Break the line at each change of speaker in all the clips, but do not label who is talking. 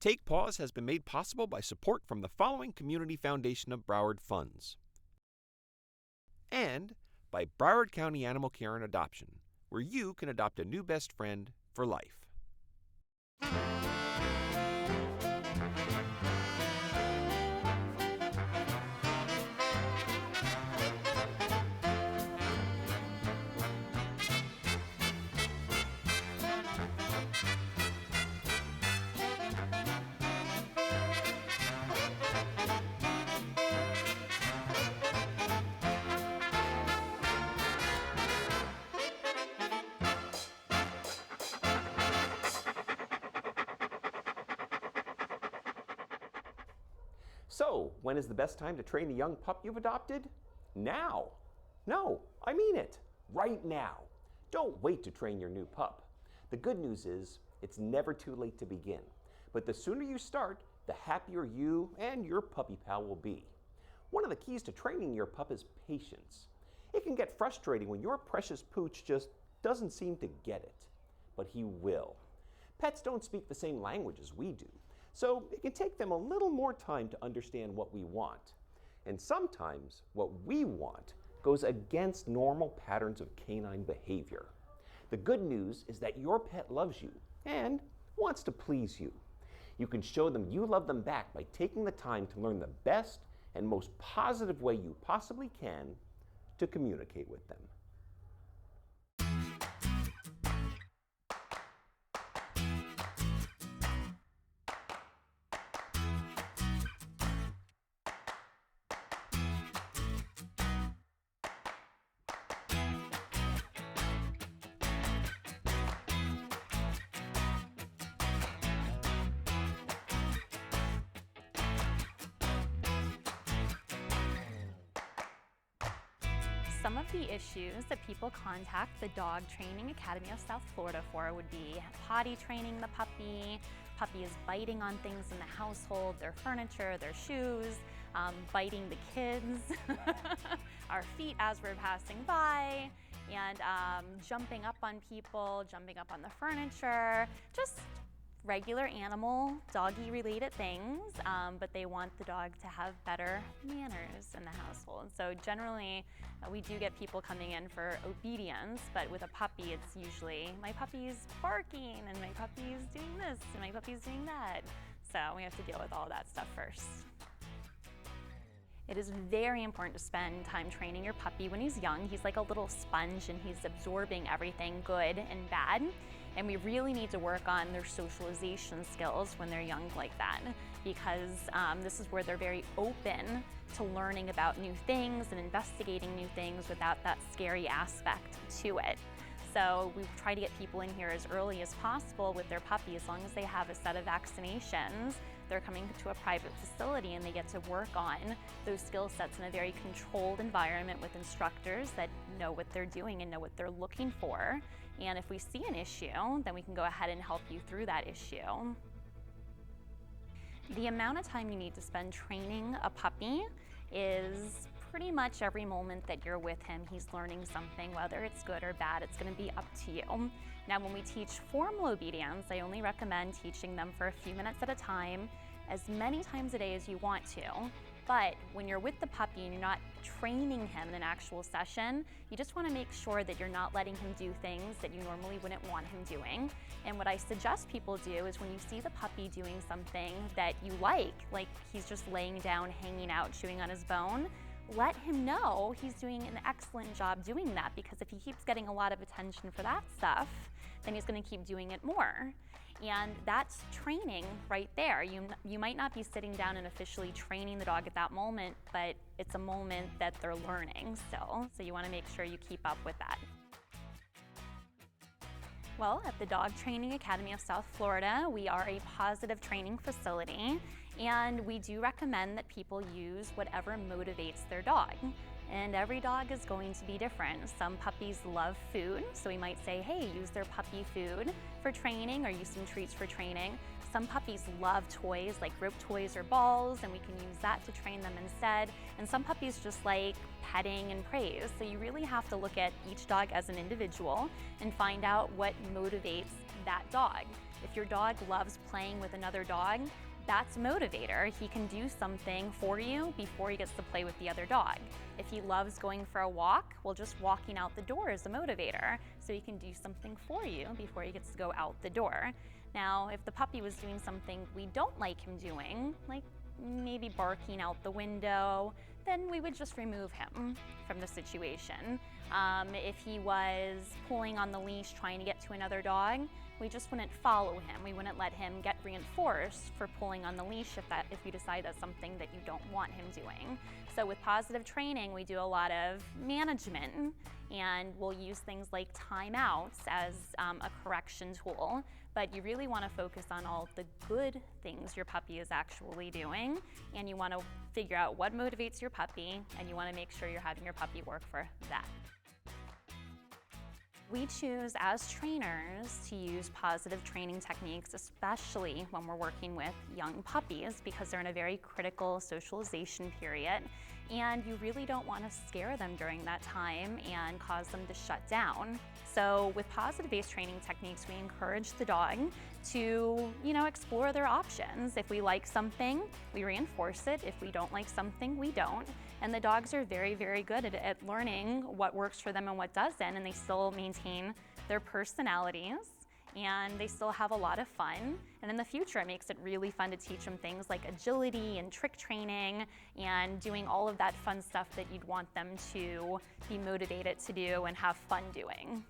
Take Paws has been made possible by support from the following Community Foundation of Broward funds. And by Broward County Animal Care and Adoption, where you can adopt a new best friend for life. So, when is the best time to train the young pup you've adopted? Now. No, I mean it. Right now. Don't wait to train your new pup. The good news is, it's never too late to begin. But the sooner you start, the happier you and your puppy pal will be. One of the keys to training your pup is patience. It can get frustrating when your precious pooch just doesn't seem to get it. But he will. Pets don't speak the same language as we do. So it can take them a little more time to understand what we want. And sometimes what we want goes against normal patterns of canine behavior. The good news is that your pet loves you and wants to please you. You can show them you love them back by taking the time to learn the best and most positive way you possibly can to communicate with them.
Some of the issues that people contact the Dog Training Academy of South Florida for would be potty training the puppy, puppy is biting on things in the household, their furniture, their shoes, biting the kids, our feet as we're passing by, and jumping up on people, jumping up on the furniture, just regular animal, doggy related things, but they want the dog to have better manners in the household. So generally, we do get people coming in for obedience, but with a puppy, it's usually, my puppy's barking, and my puppy's doing this, and my puppy's doing that. So we have to deal with all that stuff first. It is very important to spend time training your puppy when he's young. He's like a little sponge and he's absorbing everything good and bad. And we really need to work on their socialization skills when they're young like that, because this is where they're very open to learning about new things and investigating new things without that scary aspect to it. So we try to get people in here as early as possible with their puppy. As long as they have a set of vaccinations, they're coming to a private facility and they get to work on those skill sets in a very controlled environment with instructors that know what they're doing and know what they're looking for. And if we see an issue, then we can go ahead and help you through that issue. The amount of time you need to spend training a puppy is pretty much every moment that you're with him, he's learning something, whether it's good or bad, it's going to be up to you. Now, when we teach formal obedience, I only recommend teaching them for a few minutes at a time, as many times a day as you want to. But when you're with the puppy and you're not training him in an actual session, you just want to make sure that you're not letting him do things that you normally wouldn't want him doing. And what I suggest people do is when you see the puppy doing something that you like he's just laying down, hanging out, chewing on his bone, let him know he's doing an excellent job doing that, because if he keeps getting a lot of attention for that stuff, then he's going to keep doing it more. And that's training right there. You might not be sitting down and officially training the dog at that moment, but it's a moment that they're learning still. So you want to make sure you keep up with that. Well, at the Dog Training Academy of South Florida, we are a positive training facility, and we do recommend that people use whatever motivates their dog. And every dog is going to be different. Some puppies love food, so we might say, hey, use their puppy food for training or use some treats for training. Some puppies love toys like rope toys or balls, and we can use that to train them instead. And some puppies just like petting and praise. So you really have to look at each dog as an individual and find out what motivates that dog. If your dog loves playing with another dog, that's a motivator. He can do something for you before he gets to play with the other dog. If he loves going for a walk, well, just walking out the door is a motivator. So he can do something for you before he gets to go out the door. Now, if the puppy was doing something we don't like him doing, like maybe barking out the window, then we would just remove him from the situation. If he was pulling on the leash trying to get to another dog, we just wouldn't follow him. We wouldn't let him get reinforced for pulling on the leash if you decide that's something that you don't want him doing. So with positive training, we do a lot of management, and we'll use things like timeouts as a correction tool. But you really want to focus on all the good things your puppy is actually doing, and you want to figure out what motivates your puppy, and you want to make sure you're having your puppy work for that. We choose as trainers to use positive training techniques, especially when we're working with young puppies, because they're in a very critical socialization period, and you really don't want to scare them during that time and cause them to shut down. So with positive-based training techniques, we encourage the dog to, explore their options. If we like something, we reinforce it. If we don't like something, we don't. And the dogs are very, very good at learning what works for them and what doesn't, and they still maintain their personalities, and they still have a lot of fun. And in the future, it makes it really fun to teach them things like agility and trick training and doing all of that fun stuff that you'd want them to be motivated to do and have fun doing.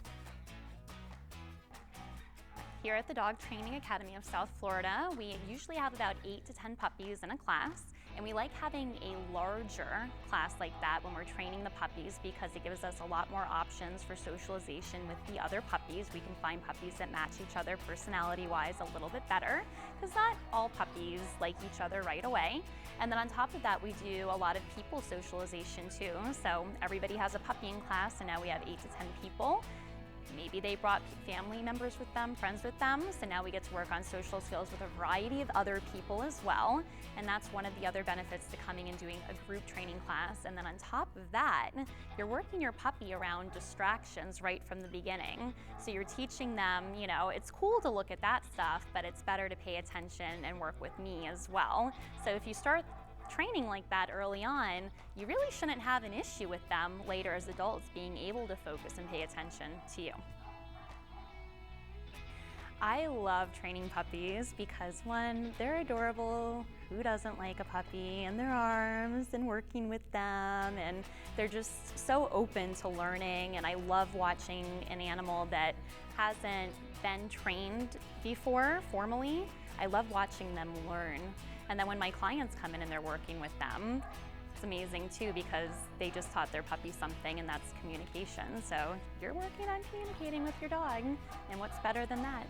Here at the Dog Training Academy of South Florida, we usually have about 8 to 10 puppies in a class. And we like having a larger class like that when we're training the puppies, because it gives us a lot more options for socialization with the other puppies. We can find puppies that match each other personality-wise a little bit better, because not all puppies like each other right away. And then on top of that, we do a lot of people socialization too. So everybody has a puppy in class, and now we have 8 to 10 people. Maybe they brought family members with them, friends with them, so now we get to work on social skills with a variety of other people as well. And that's one of the other benefits to coming and doing a group training class. And then on top of that, you're working your puppy around distractions right from the beginning. So you're teaching them, it's cool to look at that stuff, but it's better to pay attention and work with me as well. So if you start training like that early on, you really shouldn't have an issue with them later as adults being able to focus and pay attention to you. I love training puppies because, one, they're adorable. Who doesn't like a puppy in their arms and working with them? And they're just so open to learning, and I love watching an animal that hasn't been trained before formally. I love watching them learn. And then when my clients come in and they're working with them, it's amazing too, because they just taught their puppy something, and that's communication. So you're working on communicating with your dog, and what's better than that?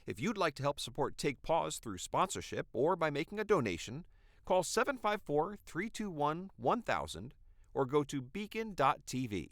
If you'd like to help support Take Paws through sponsorship or by making a donation, call 754-321-1000 or go to BECON-TV.